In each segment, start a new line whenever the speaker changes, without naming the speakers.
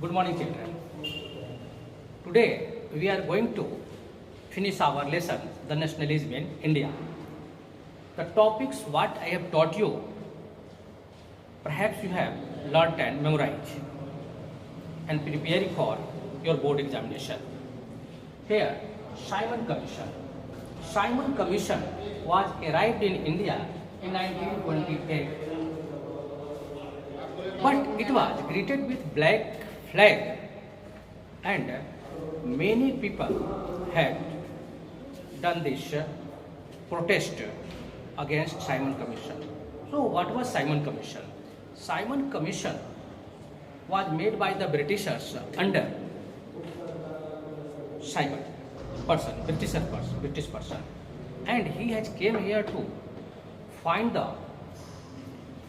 Good morning, children. Today we are going to finish our lesson, the nationalism in India. The topics what I have taught you, perhaps you have learnt and memorized and preparing for your board examination. Here, Simon Commission. Simon Commission was arrived in India in 1928, but it was greeted with black flag and many people had done this protest against Simon Commission. So what was Simon Commission? Simon Commission was made by the Britishers under Simon person, British person, and he has came here to find the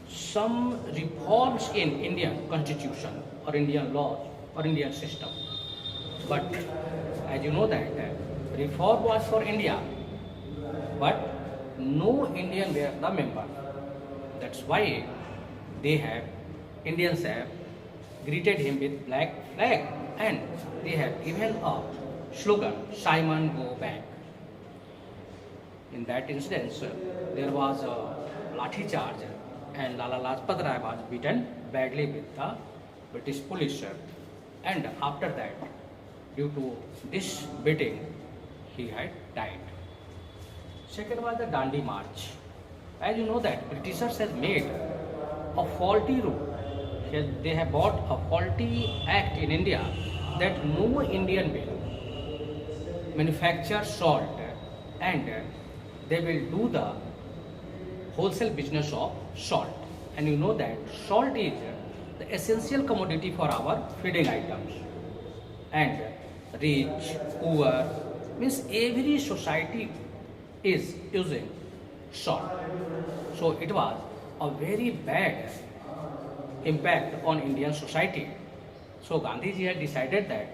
some reforms in Indian constitution or Indian laws or Indian system. But as you know that reform was for India, but no Indian were the member. That's why Indians have greeted him with black flag and they have given a slogan, Simon go back. In that instance, there was a lathi charge and Lala Lajpat Rai was beaten badly with the British police, and after that, due to this beating, he had died. Second was the Dandi March. As you know that Britishers have made a faulty rule. They have brought a faulty act in India that no Indian will manufacture salt and they will do the wholesale business of salt. And you know that salt is the essential commodity for our feeding items. And rich, poor, means every society is using salt. So it was a very bad impact on Indian society. So Gandhiji had decided that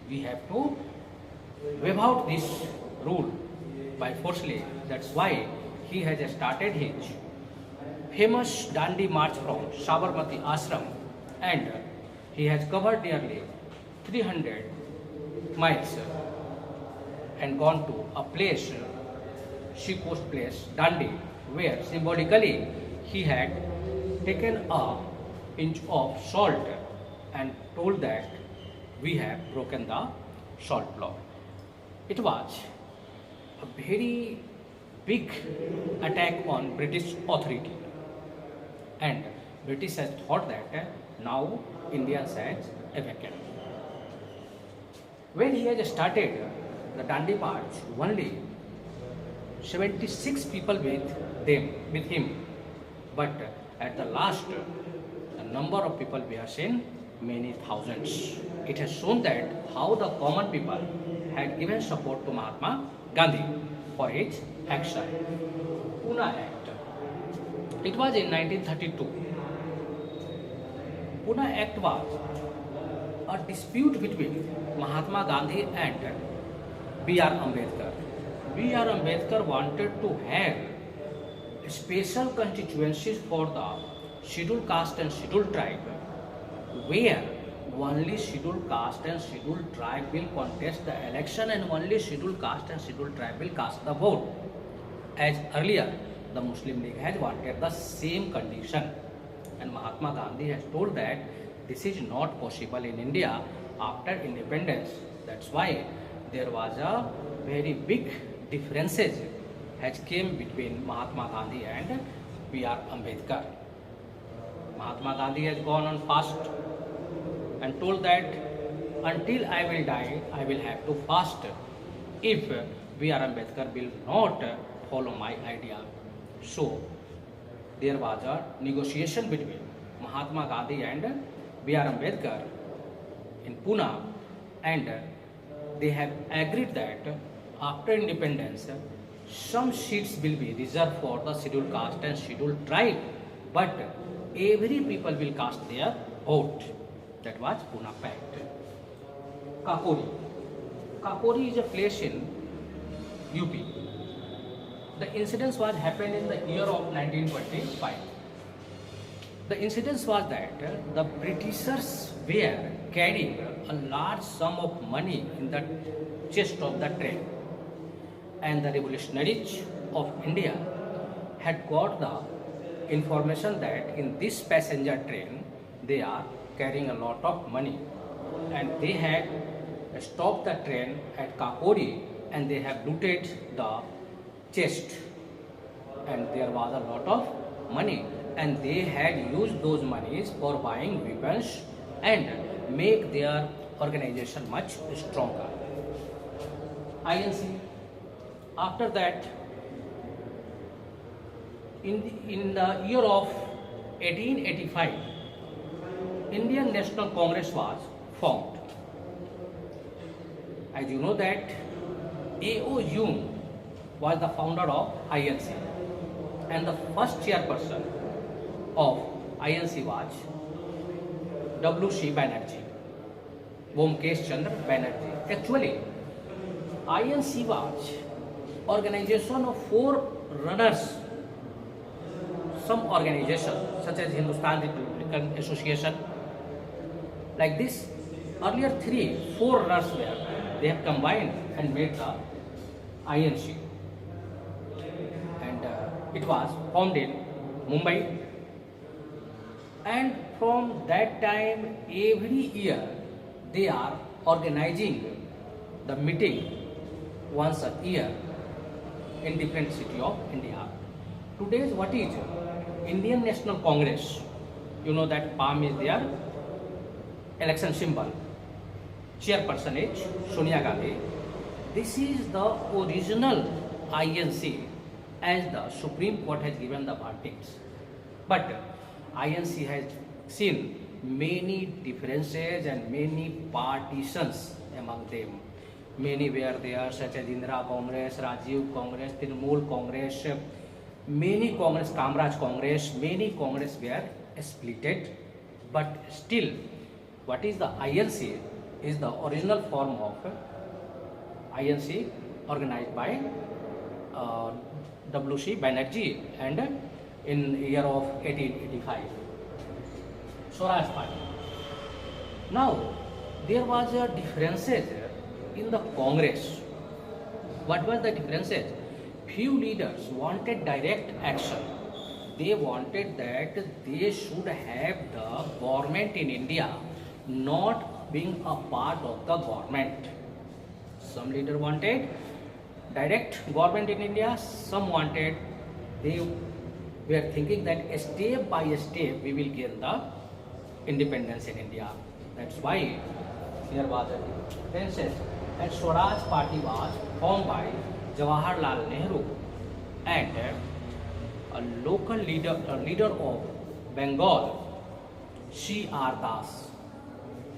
we have to waive out this rule by forcefully. That's why he has started his famous Dandi March from Sabarmati Ashram, and he has covered nearly 300 miles and gone to a place, seacoast place, Dandi, where symbolically he had taken a pinch of salt and told that we have broken the salt law. It was a very big attack on British authority, and British has thought that now India has a vacant. When he has started the Dandi March, only 76 people with him, but at the last, the number of people we have seen many thousands. It has shown that how the common people had given support to Mahatma Gandhi for his action. Pune Act. It was in 1932. Pune Act was a dispute between Mahatma Gandhi and B.R. Ambedkar. B.R. Ambedkar wanted to have special constituencies for the scheduled caste and scheduled tribe, where only scheduled caste and scheduled tribe will contest the election and only scheduled caste and scheduled tribe will cast the vote. As earlier, the Muslim League has wanted the same condition, and Mahatma Gandhi has told that this is not possible in India after independence. That's why there was a very big differences has came between Mahatma Gandhi and B.R. Ambedkar. Mahatma Gandhi has gone on fast and told that until I will die, I will have to fast if B.R. Ambedkar will not follow my idea. So there was a negotiation between Mahatma Gandhi and B.R. Ambedkar in Pune, and they have agreed that after independence, some seats will be reserved for the scheduled caste and scheduled tribe, but every people will cast their vote. That was Pune Pact. Kakori. Kakori is a place in UP. The incidents was happened in the year of 1925. The incident was that the Britishers were carrying a large sum of money in the chest of the train, and the revolutionaries of India had got the information that in this passenger train they are carrying a lot of money, and they had stopped the train at Kapori and they have looted the chest, and there was a lot of money, and they had used those monies for buying weapons and make their organization much stronger. INC. After that, in the year of 1885, Indian National Congress was formed. As you know that A.O. Yoon was the founder of INC, and the first chairperson of INC was W.C. Banerjee, Bomkesh Chandra Banerjee. Actually, INC was organization of four runners. Some organizations such as Hindustan Republican Association, like this, earlier four runners were, they have combined and made the INC, and it was formed in Mumbai, and from that time every year they are organizing the meeting once a year in different city of India. Today's what is Indian National Congress? You know that palm is their election symbol. Chairperson is Sonia Gandhi. This is the original INC as the Supreme Court has given the verdicts. But INC has seen many differences and many partitions among them. Many were there, such as Indira Congress, Rajiv Congress, Trinamool Congress, many Congress, Kamraj Congress, many Congress were splitted. But still, what is the INC is the original form of INC organized by W.C. Banerjee, and in year of 1885. Swaraj Party. Now, there was a differences in the Congress. What was the differences? Few leaders wanted direct action. They wanted that they should have the government in India not being a part of the government. Some leader wanted direct government in India, some wanted, they were thinking that step by step we will gain the independence in India. That's why there was a difference. And Swaraj Party was formed by Jawaharlal Nehru and a local leader of Bengal, C.R. Das,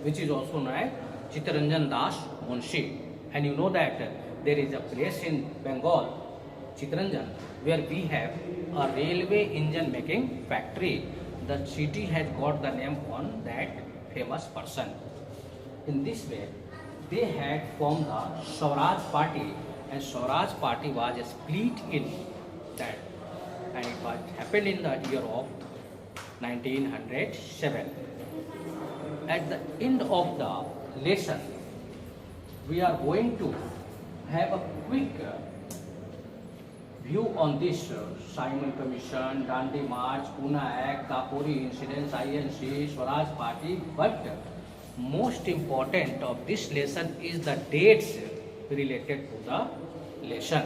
which is also known as Chittaranjan Das Munshi. And you know that there is a place in Bengal, Chittaranjan, where we have a railway engine making factory. The city has got the name on that famous person. In this way, they had formed the Swaraj Party, and Swaraj Party was split in that, and it was happened in the year of 1907. At the end of the lesson, we are going to have a quick view on this Simon Commission, Dandi March, Pune Act, Kapori incidents, INC, Swaraj Party. But most important of this lesson is the dates related to the lesson,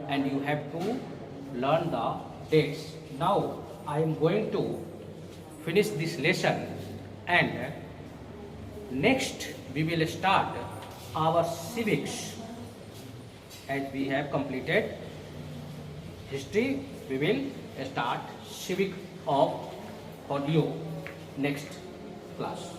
and you have to learn the dates. Now I am going to finish this lesson, and next we will start our civics. As we have completed history, we will start civic of audio next class.